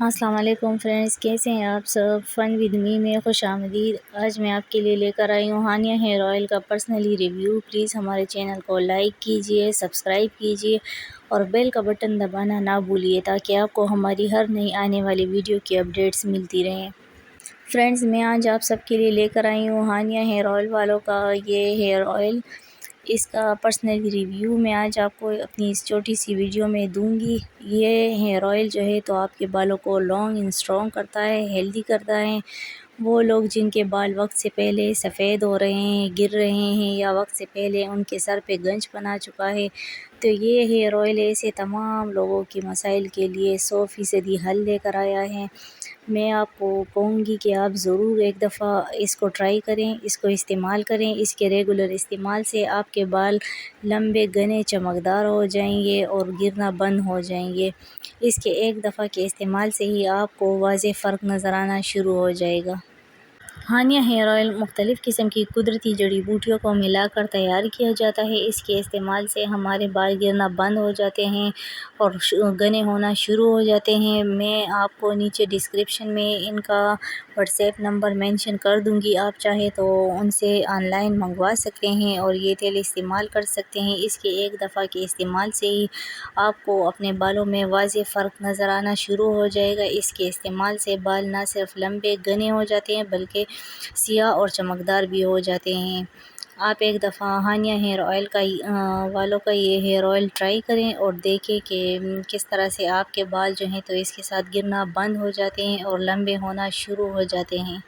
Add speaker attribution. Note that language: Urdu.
Speaker 1: السلام علیکم فرینڈز، کیسے ہیں آپ سب؟ فن ود می میں خوش آمدید۔ آج میں آپ کے لیے لے کر آئی ہوں ہانیہ ہیئر آئل کا پرسنلی ریویو۔ پلیز ہمارے چینل کو لائک کیجئے، سبسکرائب کیجئے اور بیل کا بٹن دبانا نہ بھولیے تاکہ آپ کو ہماری ہر نئی آنے والی ویڈیو کی اپڈیٹس ملتی رہیں۔ فرینڈز، میں آج آپ سب کے لیے لے کر آئی ہوں ہانیہ ہیئر آئل والوں کا یہ ہیئر آئل، اس کا پرسنلی ریویو میں آج آپ کو اپنی اس چھوٹی سی ویڈیو میں دوں گی۔ یہ ہیئر آئل جو ہے تو آپ کے بالوں کو لانگ اینڈ اسٹرانگ کرتا ہے، ہیلدی کرتا ہے۔ وہ لوگ جن کے بال وقت سے پہلے سفید ہو رہے ہیں، گر رہے ہیں یا وقت سے پہلے ان کے سر پہ گنج بنا چکا ہے، تو یہ ہیئر آئل ایسے تمام لوگوں کے مسائل کے لیے 100% حل لے کر آیا ہے۔ میں آپ کو کہوں گی کہ آپ ضرور ایک دفعہ اس کو ٹرائی کریں، اس کو استعمال کریں۔ اس کے ریگولر استعمال سے آپ کے بال لمبے، گھنے، چمکدار ہو جائیں گے اور گرنا بند ہو جائیں گے۔ اس کے ایک دفعہ کے استعمال سے ہی آپ کو واضح فرق نظر آنا شروع ہو جائے گا۔ ہانیہ ہیئر آئل مختلف قسم کی قدرتی جڑی بوٹیوں کو ملا کر تیار کیا جاتا ہے۔ اس کے استعمال سے ہمارے بال گرنا بند ہو جاتے ہیں اور گھنے ہونا شروع ہو جاتے ہیں۔ میں آپ کو نیچے ڈسکرپشن میں ان کا واٹس ایپ نمبر مینشن کر دوں گی، آپ چاہے تو ان سے آن لائن منگوا سکتے ہیں اور یہ تیل استعمال کر سکتے ہیں۔ اس کے ایک دفعہ کے استعمال سے ہی آپ کو اپنے بالوں میں واضح فرق نظر آنا شروع ہو جائے گا۔ اس کے استعمال سے بال نہ صرف لمبے، گھنے ہو جاتے ہیں بلکہ سیاہ اور چمکدار بھی ہو جاتے ہیں۔ آپ ایک دفعہ ہانیہ ہیئر آئل والوں کا یہ ہیئر آئل ٹرائی کریں اور دیکھیں کہ کس طرح سے آپ کے بال جو ہیں تو اس کے ساتھ گرنا بند ہو جاتے ہیں اور لمبے ہونا شروع ہو جاتے ہیں۔